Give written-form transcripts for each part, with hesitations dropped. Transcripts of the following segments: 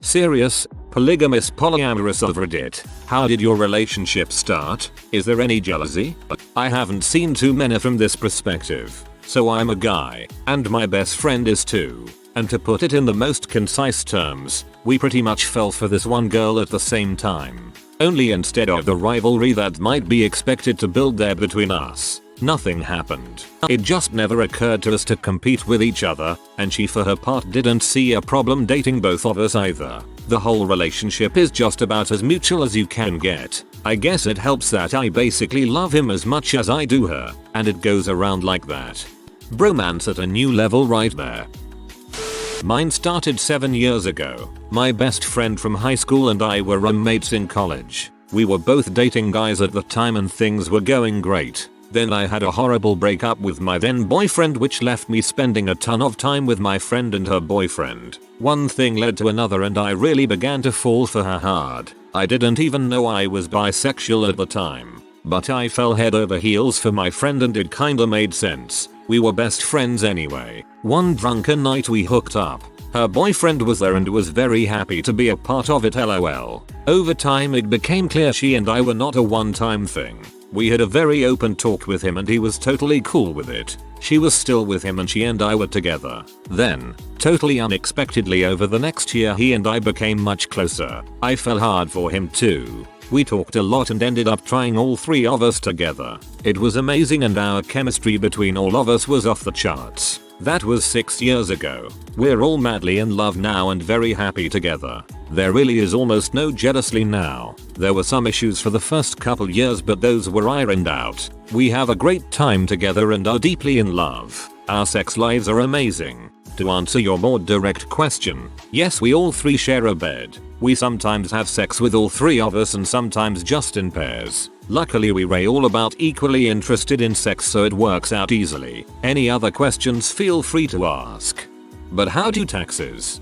Serious? Polygamist Polyamorous of Reddit. How did your relationship start? Is there any jealousy? I haven't seen too many from this perspective. So I'm a guy, and my best friend is too. And to put it in the most concise terms, we pretty much fell for this one girl at the same time. Only instead of the rivalry that might be expected to build there between us, nothing happened. It just never occurred to us to compete with each other, and she for her part didn't see a problem dating both of us either. The whole relationship is just about as mutual as you can get. I guess it helps that I basically love him as much as I do her, and it goes around like that. Bromance at a new level right there. Mine started 7 years ago. My best friend from high school and I were roommates in college. We were both dating guys at the time and things were going great. Then I had a horrible breakup with my then boyfriend, which left me spending a ton of time with my friend and her boyfriend. One thing led to another and I really began to fall for her hard. I didn't even know I was bisexual at the time. But I fell head over heels for my friend and it kinda made sense. We were best friends anyway. One drunken night we hooked up. Her boyfriend was there and was very happy to be a part of it, lol. Over time it became clear she and I were not a one-time thing. We had a very open talk with him and he was totally cool with it. She was still with him and she and I were together. Then, totally unexpectedly over the next year he and I became much closer. I fell hard for him too. We talked a lot and ended up trying all three of us together. It was amazing and our chemistry between all of us was off the charts. That was 6 years ago. We're all madly in love now and very happy together. There really is almost no jealousy now. There were some issues for the first couple years but those were ironed out. We have a great time together and are deeply in love. Our sex lives are amazing. To answer your more direct question, yes, we all three share a bed. We sometimes have sex with all three of us and sometimes just in pairs. Luckily we're all about equally interested in sex so it works out easily. Any other questions feel free to ask. But how do taxes?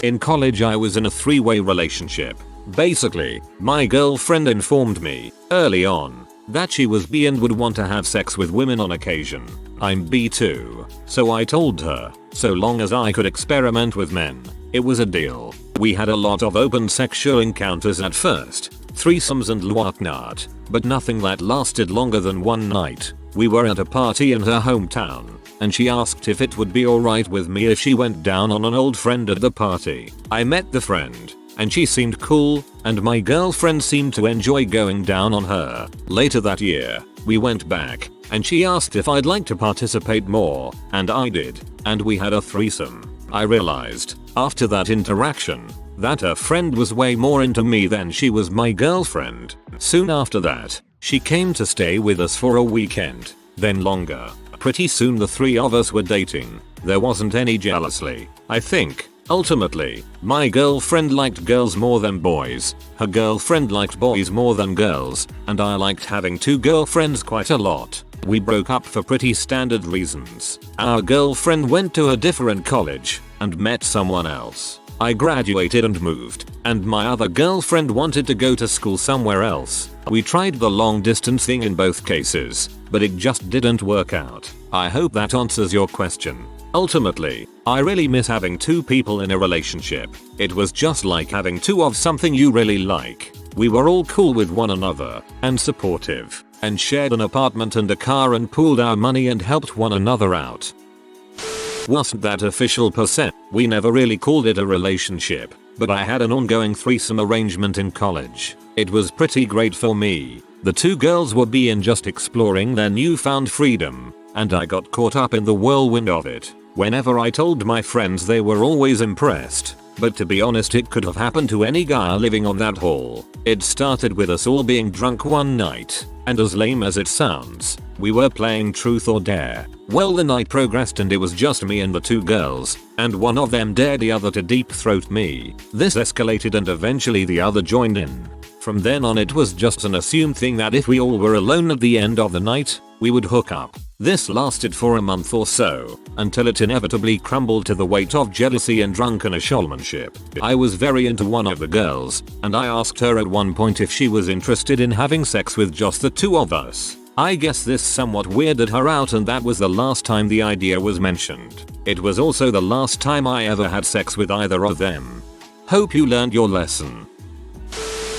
In college I was in a three-way relationship. Basically, my girlfriend informed me, early on, that she was bi and would want to have sex with women on occasion. I'm bi too. So I told her, so long as I could experiment with men, it was a deal. We had a lot of open sexual encounters at first, threesomes and whatnot, but nothing that lasted longer than one night. We were at a party in her hometown, and she asked if it would be alright with me if she went down on an old friend at the party. I met the friend, and she seemed cool, and my girlfriend seemed to enjoy going down on her. Later that year, we went back, and she asked if I'd like to participate more, and I did, and we had a threesome. I realized, after that interaction, that her friend was way more into me than she was my girlfriend. Soon after that, she came to stay with us for a weekend, then longer. Pretty soon the three of us were dating. There wasn't any jealousy, I think. Ultimately, my girlfriend liked girls more than boys, her girlfriend liked boys more than girls, and I liked having two girlfriends quite a lot. We broke up for pretty standard reasons. Our girlfriend went to a different college and met someone else. I graduated and moved, and my other girlfriend wanted to go to school somewhere else. We tried the long distance thing in both cases, but it just didn't work out. I hope that answers your question. Ultimately, I really miss having two people in a relationship. It was just like having two of something you really like. We were all cool with one another, and supportive, and shared an apartment and a car and pooled our money and helped one another out. Wasn't that official per se? We never really called it a relationship, but I had an ongoing threesome arrangement in college. It was pretty great for me. The two girls were bi and just exploring their newfound freedom, and I got caught up in the whirlwind of it. Whenever I told my friends they were always impressed, but to be honest it could have happened to any guy living on that hall. It started with us all being drunk one night, and as lame as it sounds, we were playing truth or dare. Well, the night progressed and it was just me and the two girls, and one of them dared the other to deep throat me. This escalated and eventually the other joined in. From then on it was just an assumed thing that if we all were alone at the end of the night, we would hook up. This lasted for a month or so, until it inevitably crumbled to the weight of jealousy and drunken showmanship. I was very into one of the girls, and I asked her at one point if she was interested in having sex with just the two of us. I guess this somewhat weirded her out and that was the last time the idea was mentioned. It was also the last time I ever had sex with either of them. Hope you learned your lesson.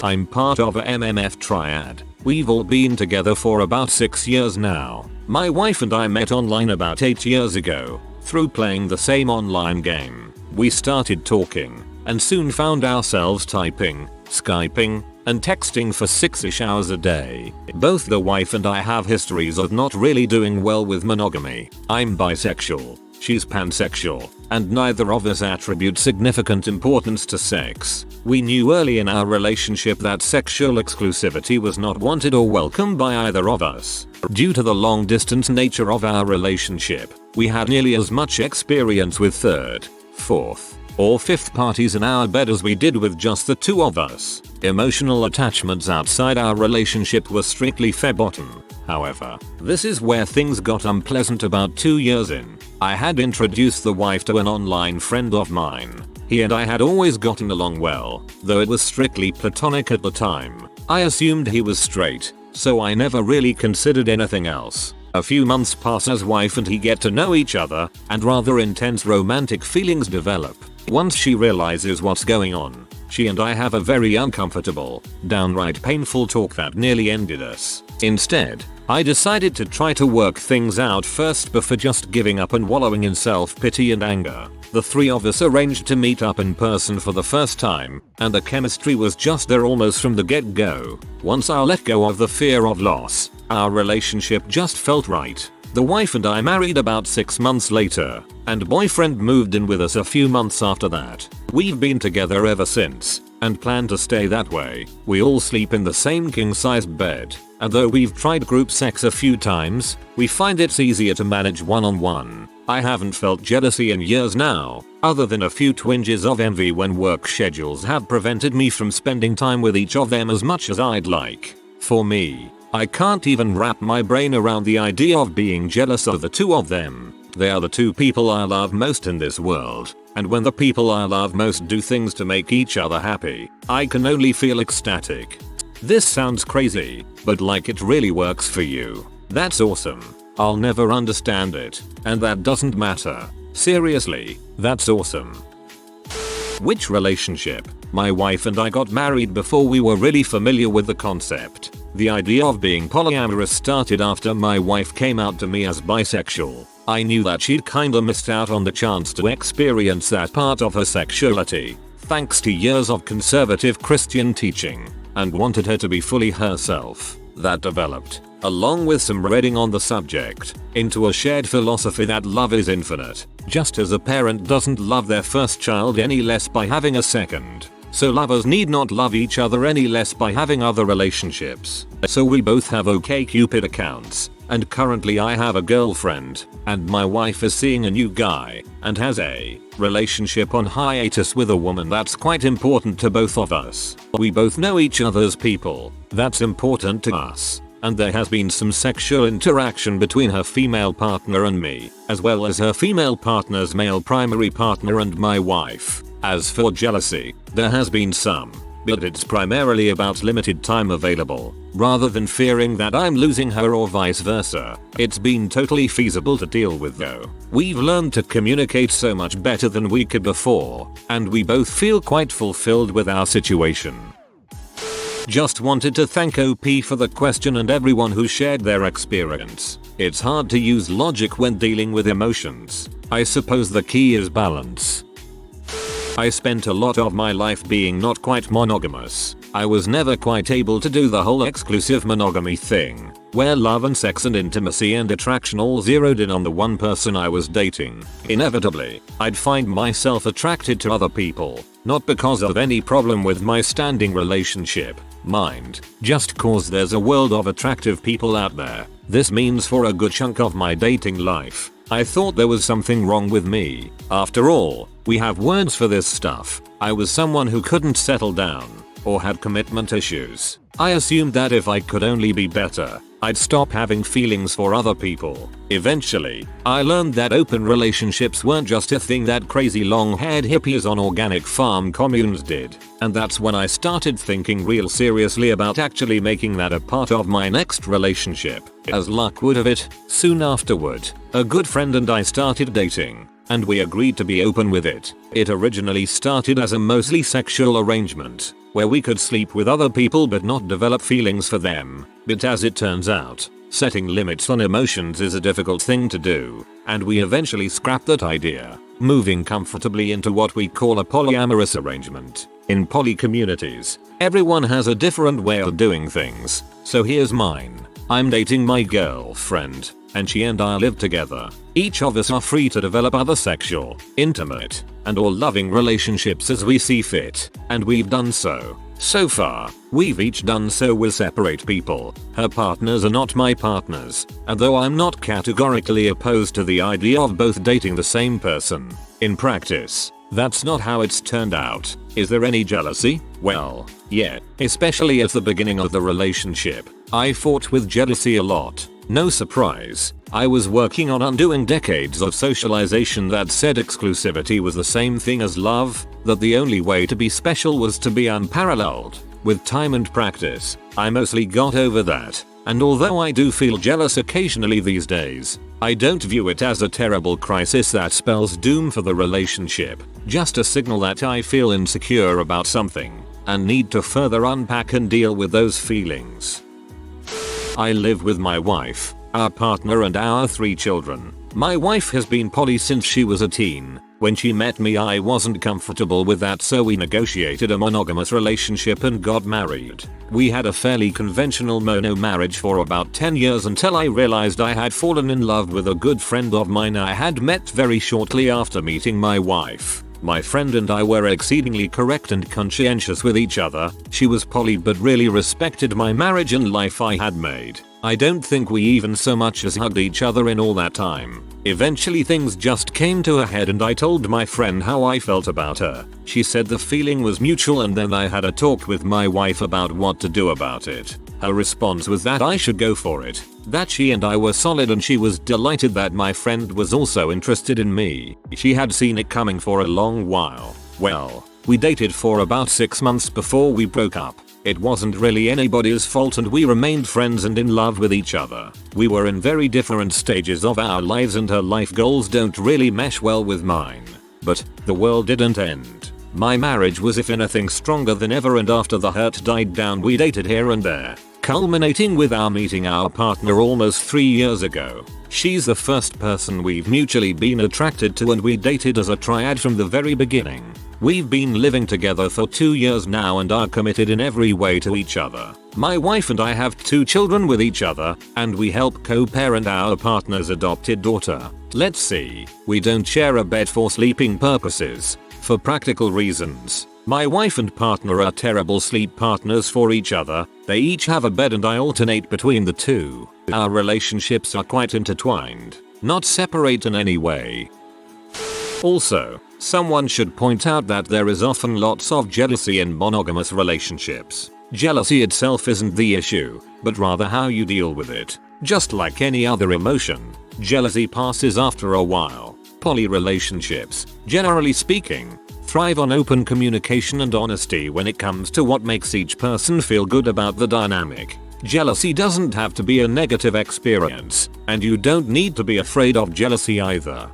I'm part of a MMF triad. We've all been together for about 6 years now. My wife and I met online about 8 years ago through playing the same online game. We started talking and soon found ourselves typing, Skyping, and texting for 6-ish hours a day. Both the wife and I have histories of not really doing well with monogamy. I'm bisexual, she's pansexual, and neither of us attribute significant importance to sex. We knew early in our relationship that sexual exclusivity was not wanted or welcome by either of us. Due to the long distance nature of our relationship, we had nearly as much experience with third, fourth, or fifth parties in our bed as we did with just the two of us. Emotional attachments outside our relationship were strictly verboten. However, this is where things got unpleasant about 2 years in. I had introduced the wife to an online friend of mine. He and I had always gotten along well, though it was strictly platonic at the time. I assumed he was straight, so I never really considered anything else. A few months pass as wife and he get to know each other, and rather intense romantic feelings develop. Once she realizes what's going on, she and I have a very uncomfortable, downright painful talk that nearly ended us. Instead, I decided to try to work things out first before just giving up and wallowing in self-pity and anger. The three of us arranged to meet up in person for the first time, and the chemistry was just there almost from the get-go. Once I let go of the fear of loss, our relationship just felt right. The wife and I married about 6 months later, and boyfriend moved in with us a few months after that. We've been together ever since, and plan to stay that way. We all sleep in the same king-sized bed, and though we've tried group sex a few times, we find it's easier to manage one-on-one. I haven't felt jealousy in years now, other than a few twinges of envy when work schedules have prevented me from spending time with each of them as much as I'd like. For me, I can't even wrap my brain around the idea of being jealous of the two of them. They are the two people I love most in this world, and when the people I love most do things to make each other happy, I can only feel ecstatic. This sounds crazy, but like it really works for you. That's awesome. I'll never understand it, and that doesn't matter. Seriously, that's awesome. Which relationship? My wife and I got married before we were really familiar with the concept. The idea of being polyamorous started after my wife came out to me as bisexual. I knew that she'd kinda missed out on the chance to experience that part of her sexuality, thanks to years of conservative Christian teaching, and wanted her to be fully herself. That developed, along with some reading on the subject, into a shared philosophy that love is infinite, just as a parent doesn't love their first child any less by having a second. So lovers need not love each other any less by having other relationships. So we both have OkCupid accounts, and currently I have a girlfriend, and my wife is seeing a new guy, and has a relationship on hiatus with a woman that's quite important to both of us. We both know each other's people, that's important to us, and there has been some sexual interaction between her female partner and me, as well as her female partner's male primary partner and my wife. As for jealousy, there has been some, but it's primarily about limited time available, rather than fearing that I'm losing her or vice versa. It's been totally feasible to deal with though. We've learned to communicate so much better than we could before, and we both feel quite fulfilled with our situation. Just wanted to thank OP for the question and everyone who shared their experience. It's hard to use logic when dealing with emotions. I suppose the key is balance. I spent a lot of my life being not quite monogamous. I was never quite able to do the whole exclusive monogamy thing, where love and sex and intimacy and attraction all zeroed in on the one person I was dating. Inevitably, I'd find myself attracted to other people, not because of any problem with my standing relationship, mind, just cause there's a world of attractive people out there. This means for a good chunk of my dating life, I thought there was something wrong with me. After all, we have words for this stuff. I was someone who couldn't settle down, or had commitment issues. I assumed that if I could only be better, I'd stop having feelings for other people. Eventually, I learned that open relationships weren't just a thing that crazy long-haired hippies on organic farm communes did. And that's when I started thinking real seriously about actually making that a part of my next relationship. As luck would have it, soon afterward, a good friend and I started dating. and we agreed to be open with it. It originally started as a mostly sexual arrangement, where we could sleep with other people but not develop feelings for them. But as it turns out, setting limits on emotions is a difficult thing to do, and we eventually scrapped that idea, moving comfortably into what we call a polyamorous arrangement. In poly communities, everyone has a different way of doing things, so here's mine. I'm dating my girlfriend, and she and I live together. Each of us are free to develop other sexual, intimate, and or loving relationships as we see fit, and we've done so. So far, we've each done so with separate people. Her partners are not my partners, and though I'm not categorically opposed to the idea of both dating the same person, in practice, that's not how it's turned out. Is there any jealousy? Well, yeah, especially at the beginning of the relationship. I fought with jealousy a lot. No surprise, I was working on undoing decades of socialization that said exclusivity was the same thing as love, that the only way to be special was to be unparalleled. With time and practice, I mostly got over that, and although I do feel jealous occasionally these days, I don't view it as a terrible crisis that spells doom for the relationship, just a signal that I feel insecure about something, and need to further unpack and deal with those feelings. I live with my wife, our partner and our 3 children. My wife has been poly since she was a teen. When she met me I wasn't comfortable with that, so we negotiated a monogamous relationship and got married. We had a fairly conventional mono marriage for about 10 years until I realized I had fallen in love with a good friend of mine I had met very shortly after meeting my wife. My friend and I were exceedingly correct and conscientious with each other. She was poly but really respected my marriage and life I had made. I don't think we even so much as hugged each other in all that time. Eventually things just came to a head and I told my friend how I felt about her. She said the feeling was mutual, and then I had a talk with my wife about what to do about it. Her response was that I should go for it, that she and I were solid, and she was delighted that my friend was also interested in me. She had seen it coming for a long while. Well, we dated for about 6 months before we broke up. It wasn't really anybody's fault and we remained friends and in love with each other. We were in very different stages of our lives and her life goals don't really mesh well with mine. But the world didn't end. My marriage was if anything stronger than ever, and after the hurt died down we dated here and there, culminating with our meeting our partner almost 3 years ago. She's the first person we've mutually been attracted to, and we dated as a triad from the very beginning. We've been living together for 2 years now and are committed in every way to each other. My wife and I have 2 children with each other, and we help co-parent our partner's adopted daughter. Let's see, we don't share a bed for sleeping purposes. For practical reasons, my wife and partner are terrible sleep partners for each other. They each have a bed and I alternate between the two. Our relationships are quite intertwined, not separate in any way. Also, someone should point out that there is often lots of jealousy in monogamous relationships. Jealousy itself isn't the issue, but rather how you deal with it. Just like any other emotion, jealousy passes after a while. Poly relationships, generally speaking, thrive on open communication and honesty when it comes to what makes each person feel good about the dynamic. Jealousy doesn't have to be a negative experience, and you don't need to be afraid of jealousy either.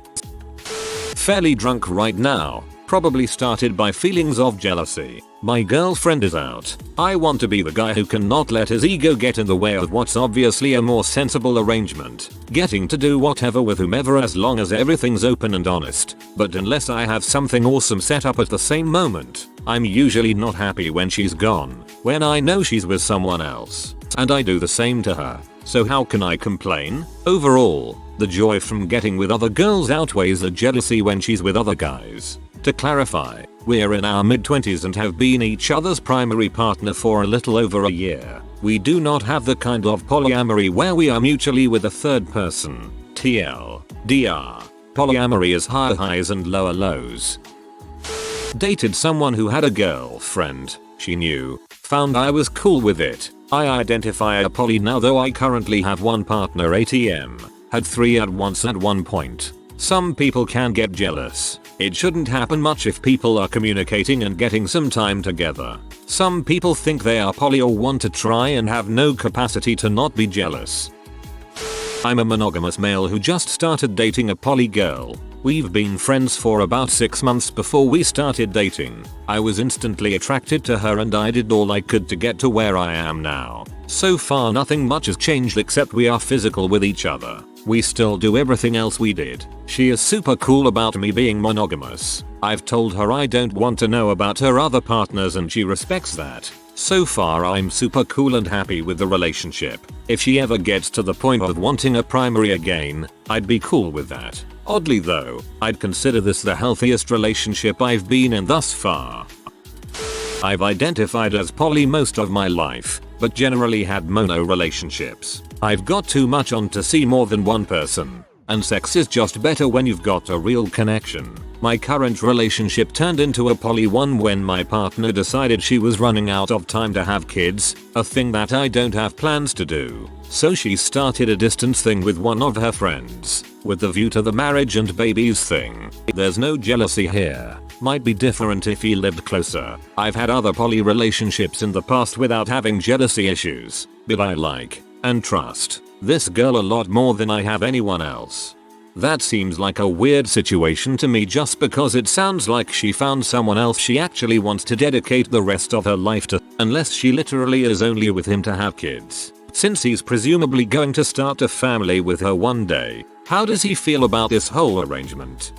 Fairly drunk right now, probably started by feelings of jealousy. My girlfriend is out. I want to be the guy who cannot let his ego get in the way of what's obviously a more sensible arrangement. Getting to do whatever with whomever as long as everything's open and honest. But unless I have something awesome set up at the same moment, I'm usually not happy when she's gone, when I know she's with someone else. And I do the same to her. So how can I complain? Overall, the joy from getting with other girls outweighs the jealousy when she's with other guys. To clarify, we're in our mid-20s and have been each other's primary partner for a little over a year. We do not have the kind of polyamory where we are mutually with a third person. TLDR. Polyamory is higher highs and lower lows. Dated someone who had a girlfriend. She knew. Found I was cool with it. I identify a poly now, though I currently have one partner ATM. Had 3 at once at one point. Some people can get jealous. It shouldn't happen much if people are communicating and getting some time together. Some people think they are poly or want to try and have no capacity to not be jealous. I'm a monogamous male who just started dating a poly girl. We've been friends for about 6 months before we started dating. I was instantly attracted to her and I did all I could to get to where I am now. So far nothing much has changed except we are physical with each other. We still do everything else we did. She is super cool about me being monogamous. I've told her I don't want to know about her other partners and she respects that. So far I'm super cool and happy with the relationship. If she ever gets to the point of wanting a primary again, I'd be cool with that. Oddly though, I'd consider this the healthiest relationship I've been in thus far. I've identified as poly most of my life, but generally had mono relationships. I've got too much on to see more than one person, and sex is just better when you've got a real connection. My current relationship turned into a poly one when my partner decided she was running out of time to have kids, a thing that I don't have plans to do. So she started a distance thing with one of her friends, with the view to the marriage and babies thing. There's no jealousy here. Might be different if he lived closer. I've had other poly relationships in the past without having jealousy issues, but I like and trust this girl a lot more than I have anyone else. That seems like a weird situation to me just because it sounds like she found someone else she actually wants to dedicate the rest of her life to, unless she literally is only with him to have kids. Since he's presumably going to start a family with her one day, how does he feel about this whole arrangement?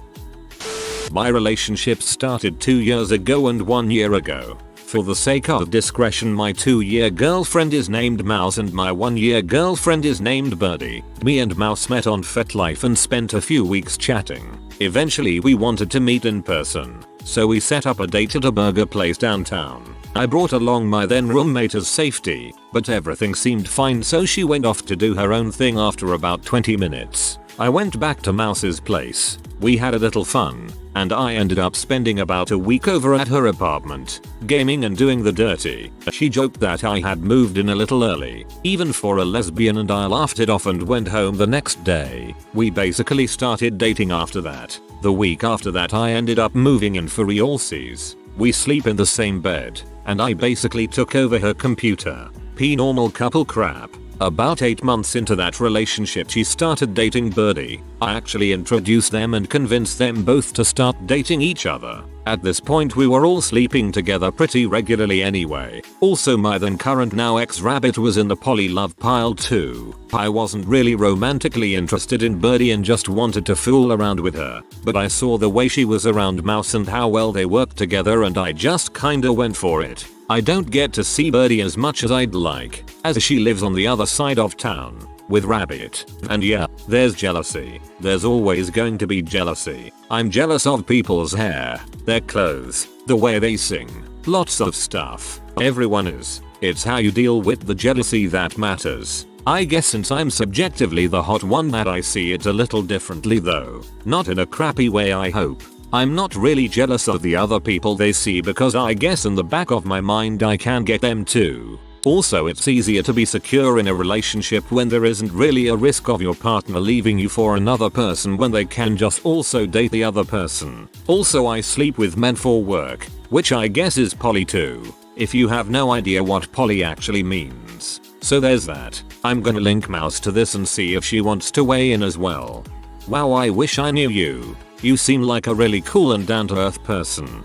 My relationship started 2 years ago and 1 year ago. For the sake of discretion, my 2-year girlfriend is named Mouse and my 1-year girlfriend is named Birdie. Me and Mouse met on FetLife and spent a few weeks chatting. Eventually we wanted to meet in person, so we set up a date at a burger place downtown. I brought along my then roommate as safety, but everything seemed fine so she went off to do her own thing after about 20 minutes. I went back to Mouse's place. We had a little fun, and I ended up spending about a week over at her apartment, gaming and doing the dirty. She joked that I had moved in a little early, even for a lesbian, and I laughed it off and went home the next day. We basically started dating after that. The week after that I ended up moving in for realsies. We sleep in the same bed, and I basically took over her computer. P-normal couple crap. About 8 months into that relationship she started dating Birdie. I actually introduced them and convinced them both to start dating each other. At this point we were all sleeping together pretty regularly anyway. Also my then current now ex-rabbit was in the poly love pile too. I wasn't really romantically interested in Birdie and just wanted to fool around with her, but I saw the way she was around Mouse and how well they worked together and I just kinda went for it. I don't get to see Birdie as much as I'd like, as she lives on the other side of town with Rabbit. And yeah, there's jealousy. There's always going to be jealousy. I'm jealous of people's hair, their clothes, the way they sing, lots of stuff. Everyone is. It's how you deal with the jealousy that matters. I guess since I'm subjectively the hot one that I see it a little differently though. Not in a crappy way, I hope. I'm not really jealous of the other people they see because I guess in the back of my mind I can get them too. Also, it's easier to be secure in a relationship when there isn't really a risk of your partner leaving you for another person when they can just also date the other person. Also, I sleep with men for work, which I guess is poly too, if you have no idea what poly actually means. So there's that. I'm gonna link Mouse to this and see if she wants to weigh in as well. Wow, I wish I knew you. You seem like a really cool and down-to-earth person.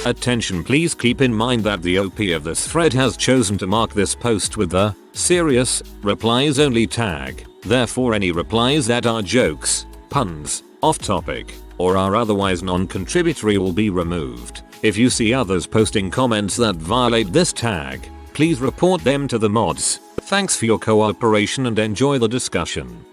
Attention, please keep in mind that the OP of this thread has chosen to mark this post with the serious replies only tag. Therefore any replies that are jokes, puns, off topic, or are otherwise non-contributory will be removed. If you see others posting comments that violate this tag, please report them to the mods. Thanks for your cooperation and enjoy the discussion.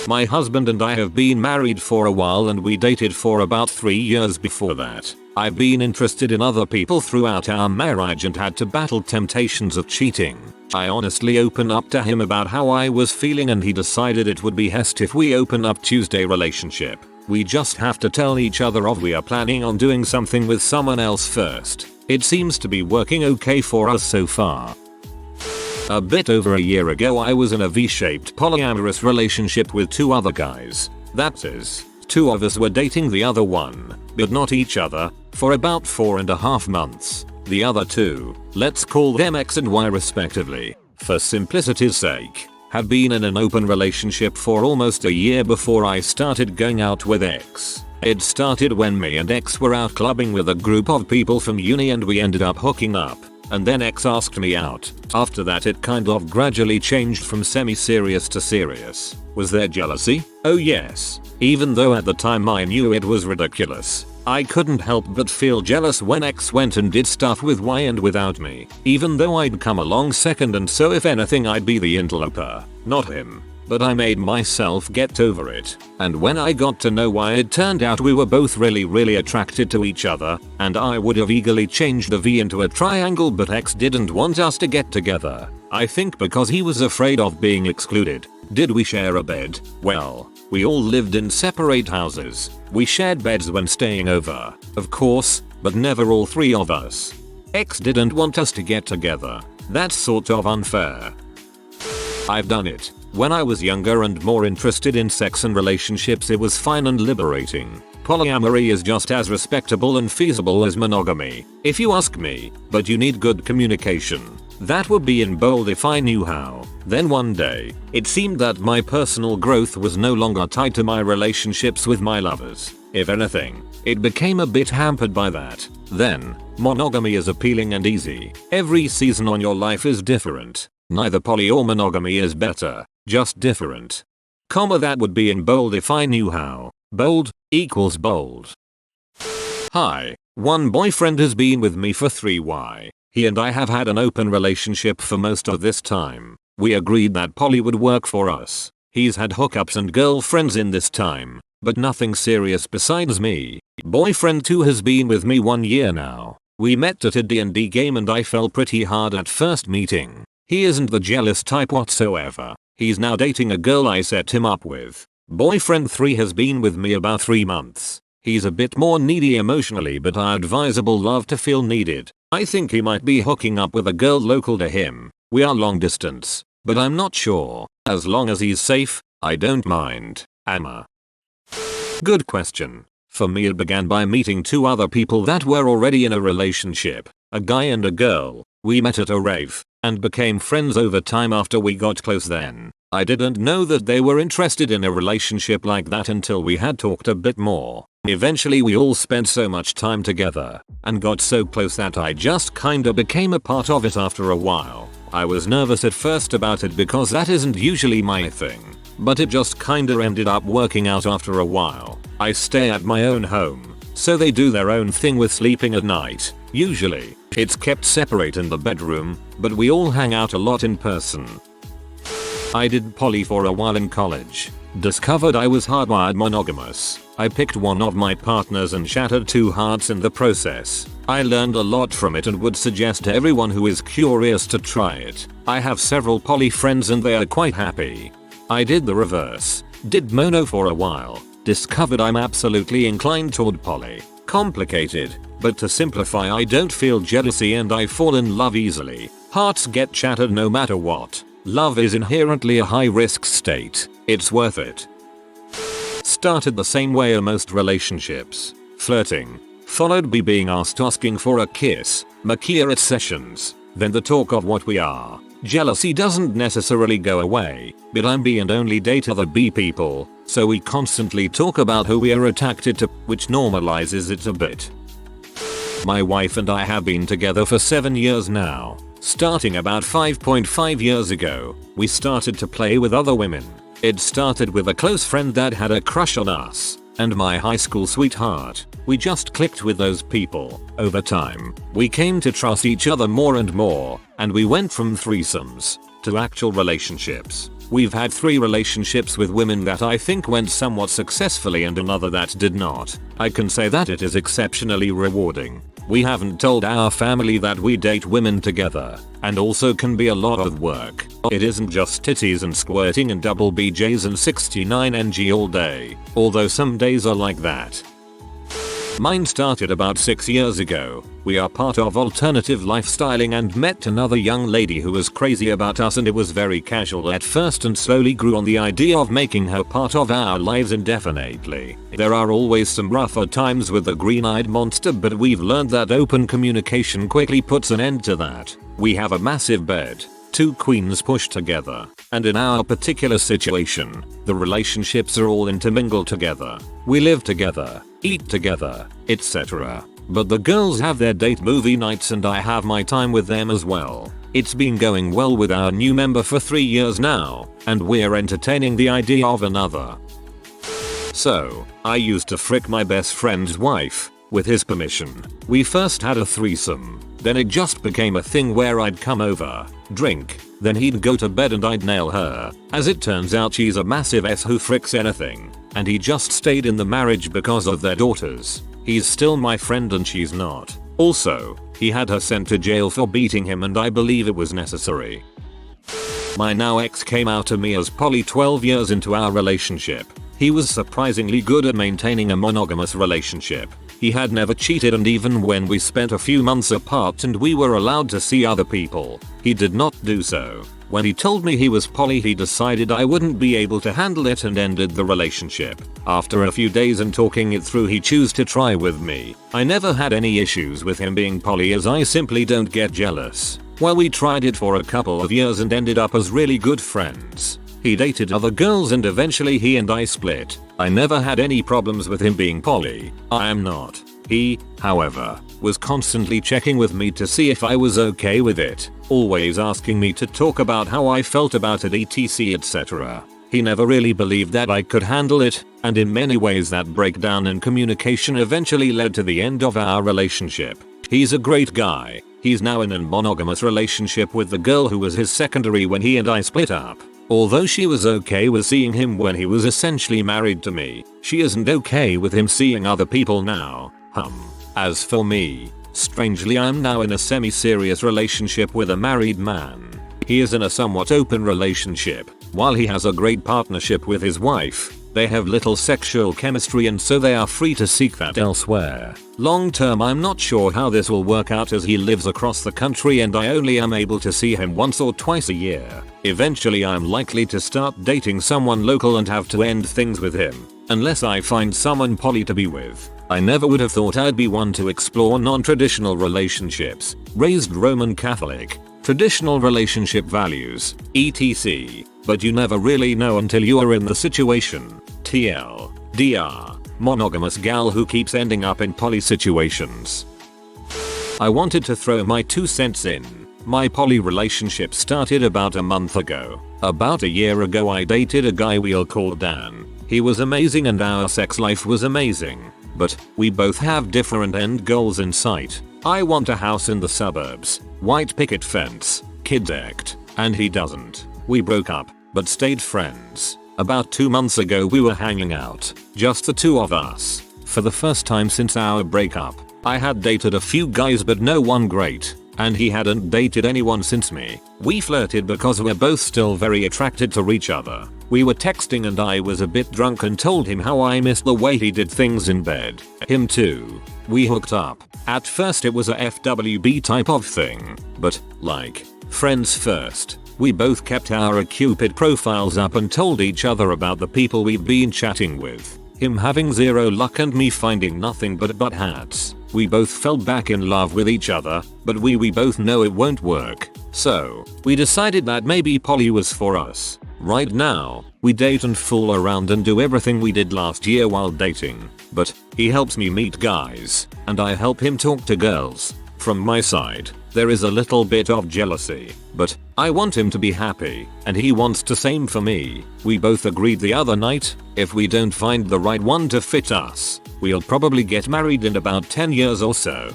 My husband and I have been married for a while and we dated for about 3 years before that. I've been interested in other people throughout our marriage and had to battle temptations of cheating. I honestly opened up to him about how I was feeling and he decided it would be best if we open up Tuesday relationship. We just have to tell each other of we are planning on doing something with someone else first. It seems to be working okay for us so far. A bit over a year ago I was in a V-shaped polyamorous relationship with 2 other guys. That is, 2 of us were dating the other one, but not each other, for about 4.5 months. The other 2, let's call them X and Y respectively, for simplicity's sake, Had been in an open relationship for almost a year before I started going out with X. It started when me and X were out clubbing with a group of people from uni and we ended up hooking up. And then X asked me out. After that it kind of gradually changed from semi-serious to serious. Was there jealousy? Oh yes. Even though at the time I knew it was ridiculous. I couldn't help but feel jealous when X went and did stuff with Y and without me. Even though I'd come along second and so if anything I'd be the interloper, not him. But I made myself get over it. And when I got to know why, it turned out we were both really attracted to each other, and I would have eagerly changed a V into a triangle but X didn't want us to get together. I think because he was afraid of being excluded. Did we share a bed? Well, we all lived in separate houses. We shared beds when staying over, of course, but never all three of us. X didn't want us to get together. That's sort of unfair. I've done it. When I was younger and more interested in sex and relationships, it was fine and liberating. Polyamory is just as respectable and feasible as monogamy, if you ask me, but you need good communication. That would be in bold if I knew how. Then one day, it seemed that my personal growth was no longer tied to my relationships with my lovers. If anything, it became a bit hampered by that. Then, monogamy is appealing and easy. Every season on your life is different. Neither poly or monogamy is better, just different. That would be in bold if I knew how. Bold equals bold. Hi, one boyfriend has been with me for 3 He and I have had an open relationship for most of this time. We agreed that poly would work for us. He's had hookups and girlfriends in this time, but nothing serious besides me. Boyfriend 2 has been with me 1 year now. We met at a D&D game and I fell pretty hard at first meeting. He isn't the jealous type whatsoever. He's now dating a girl I set him up with. Boyfriend 3 has been with me about 3 months. He's a bit more needy emotionally, but I advisable love to feel needed. I think he might be hooking up with a girl local to him. We are long distance, but I'm not sure. As long as he's safe, I don't mind. Amma. Good question. For me it began by meeting 2 other people that were already in a relationship. A guy and a girl. We met at a rave, and became friends over time after we got close then. I didn't know that they were interested in a relationship like that until we had talked a bit more. Eventually we all spent so much time together, and got so close that I just kinda became a part of it after a while. I was nervous at first about it because that isn't usually my thing. But it just kinda ended up working out after a while. I stay at my own home, so they do their own thing with sleeping at night. Usually, it's kept separate in the bedroom, but we all hang out a lot in person. I did poly for a while in college. Discovered I was hardwired monogamous. I picked one of my partners and shattered 2 hearts in the process. I learned a lot from it and would suggest to everyone who is curious to try it. I have several poly friends and they are quite happy. I did the reverse. Did mono for a while. Discovered I'm absolutely inclined toward poly. Complicated, but to simplify, I don't feel jealousy and I fall in love easily. Hearts get shattered no matter what. Love is inherently a high risk state. It's worth it. Started the same way as most relationships. Flirting. Followed by being asked, asking for a kiss. Makia at sessions. Then the talk of what we are. Jealousy doesn't necessarily go away, but I'm B and only date other B people, so we constantly talk about who we are attracted to, which normalizes it a bit. My wife and I have been together for 7 years now. Starting about 5.5 years ago, we started to play with other women. It started with a close friend that had a crush on us, and my high school sweetheart. We just clicked with those people. Over time, we came to trust each other more and more, and we went from threesomes to actual relationships. We've had 3 relationships with women that I think went somewhat successfully and another that did not. I can say that it is exceptionally rewarding. We haven't told our family that we date women together, and also can be a lot of work. It isn't just titties and squirting and double BJs and 69ng all day, although some days are like that. Mine started about 6 years ago. We are part of alternative lifestyling and met another young lady who was crazy about us, and it was very casual at first and slowly grew on the idea of making her part of our lives indefinitely. There are always some rougher times with the green-eyed monster, but we've learned that open communication quickly puts an end to that. We have a massive bed, two queens pushed together, and in our particular situation, the relationships are all intermingled together. We live together, eat together, etc. But the girls have their date movie nights and I have my time with them as well. It's been going well with our new member for 3 years now, and we're entertaining the idea of another. So, I used to frick my best friend's wife, with his permission. We first had a threesome, then it just became a thing where I'd come over, drink, then he'd go to bed and I'd nail her. As it turns out she's a massive S who fricks anything, and he just stayed in the marriage because of their daughters. He's still my friend and she's not. Also, he had her sent to jail for beating him and I believe it was necessary. My now ex came out to me as poly 12 years into our relationship. He was surprisingly good at maintaining a monogamous relationship. He had never cheated, and even when we spent a few months apart and we were allowed to see other people, he did not do so. When he told me he was poly, he decided I wouldn't be able to handle it and ended the relationship. After a few days and talking it through, he chose to try with me. I never had any issues with him being poly as I simply don't get jealous. Well, we tried it for a couple of years and ended up as really good friends. He dated other girls and eventually he and I split. I never had any problems with him being poly. I am not. He, however, was constantly checking with me to see if I was okay with it, always asking me to talk about how I felt about it, etc, etc. He never really believed that I could handle it, and in many ways that breakdown in communication eventually led to the end of our relationship. He's a great guy. He's now in a monogamous relationship with the girl who was his secondary when he and I split up. Although she was okay with seeing him when he was essentially married to me, she isn't okay with him seeing other people now. As for me, strangely I'm now in a semi-serious relationship with a married man. He is in a somewhat open relationship. While he has a great partnership with his wife, they have little sexual chemistry and so they are free to seek that elsewhere. Long term I'm not sure how this will work out as he lives across the country and I only am able to see him once or twice a year. Eventually I'm likely to start dating someone local and have to end things with him, unless I find someone poly to be with. I never would have thought I'd be one to explore non-traditional relationships, raised Roman Catholic, traditional relationship values, etc. But you never really know until you are in the situation. TLDR, monogamous gal who keeps ending up in poly situations. I wanted to throw my 2 cents in. My poly relationship started about a month ago. About a year ago I dated a guy we'll call Dan. He was amazing and our sex life was amazing. But we both have different end goals in sight. I want a house in the suburbs, white picket fence, kids act, and he doesn't. We broke up, but stayed friends. About 2 months ago we were hanging out, just the two of us. For the first time since our breakup, I had dated a few guys but no one great, and he hadn't dated anyone since me. We flirted because we're both still very attracted to each other. We were texting and I was a bit drunk and told him how I missed the way he did things in bed. Him too. We hooked up. At first it was a FWB type of thing, but, like, friends first. We both kept our Cupid profiles up and told each other about the people we've been chatting with. Him having zero luck and me finding nothing but butt hats. We both fell back in love with each other, but we both know it won't work. So, we decided that maybe poly was for us. Right now, we date and fool around and do everything we did last year while dating. But, he helps me meet guys, and I help him talk to girls. From my side, there is a little bit of jealousy, but I want him to be happy, and he wants the same for me. We both agreed the other night, if we don't find the right one to fit us, we'll probably get married in about 10 years or so.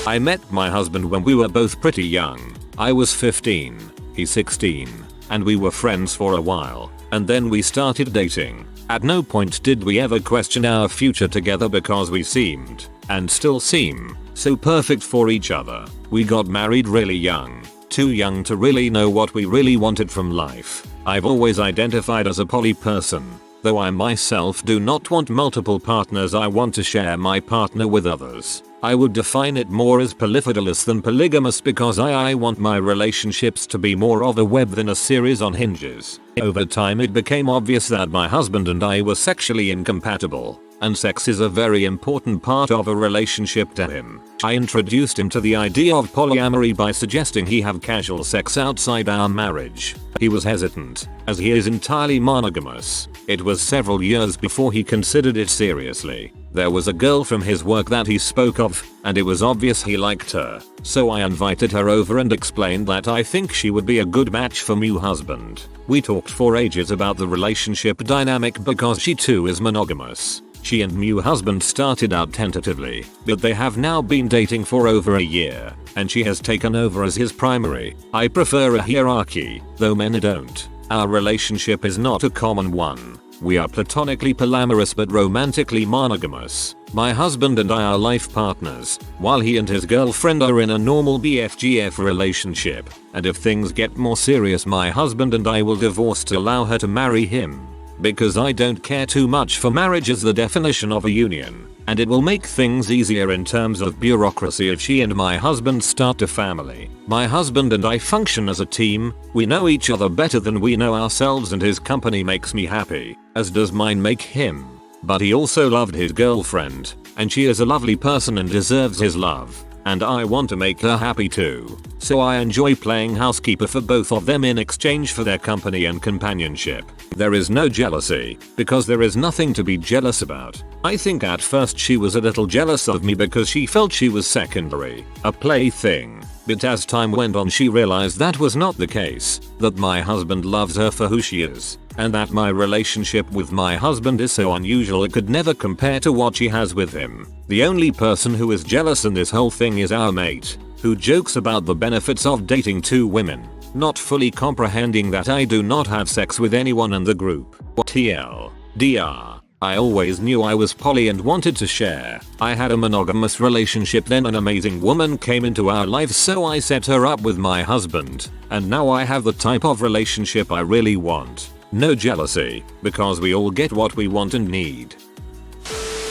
I met my husband when we were both pretty young. I was 15, he's 16, and we were friends for a while, and then we started dating. At no point did we ever question our future together because we seemed, and still seem, so perfect for each other. We got married really young, too young to really know what we really wanted from life. I've always identified as a poly person, though I myself do not want multiple partners. I want to share my partner with others. I would define it more as polyfidelous than polygamous because I want my relationships to be more of a web than a series on hinges. Over time it became obvious that my husband and I were sexually incompatible. and sex is a very important part of a relationship to him. I introduced him to the idea of polyamory by suggesting he have casual sex outside our marriage. He was hesitant, as he is entirely monogamous. It was several years before he considered it seriously. There was a girl from his work that he spoke of, and it was obvious he liked her. So I invited her over and explained that I think she would be a good match for my husband. We talked for ages about the relationship dynamic because she too is monogamous. She and my husband started out tentatively, but they have now been dating for over a year, and she has taken over as his primary. I prefer a hierarchy, though many don't. Our relationship is not a common one. We are platonically polyamorous but romantically monogamous. My husband and I are life partners, while he and his girlfriend are in a normal BFGF relationship, and if things get more serious my husband and I will divorce to allow her to marry him. Because I don't care too much for marriage as the definition of a union, and it will make things easier in terms of bureaucracy if she and my husband start a family. My husband and I function as a team, we know each other better than we know ourselves and his company makes me happy, as does mine make him. But he also loved his girlfriend, and she is a lovely person and deserves his love. And I want to make her happy too. So I enjoy playing housekeeper for both of them in exchange for their company and companionship. There is no jealousy, because there is nothing to be jealous about. I think at first she was a little jealous of me because she felt she was secondary, a plaything. But as time went on she realized that was not the case, that my husband loves her for who she is, and that my relationship with my husband is so unusual it could never compare to what she has with him. The only person who is jealous in this whole thing is our mate, who jokes about the benefits of dating two women, not fully comprehending that I do not have sex with anyone in the group. TLDR. I always knew I was poly and wanted to share. I had a monogamous relationship, then an amazing woman came into our lives, so I set her up with my husband, and now I have the type of relationship I really want. No jealousy, because we all get what we want and need.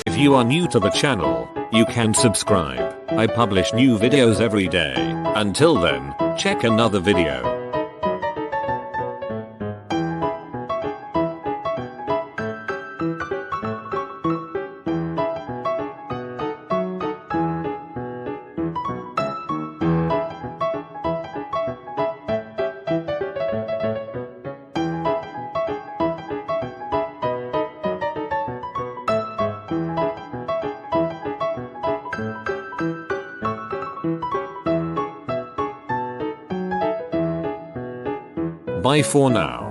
If you are new to the channel, you can subscribe. I publish new videos every day. Until then, check another video. Bye for now.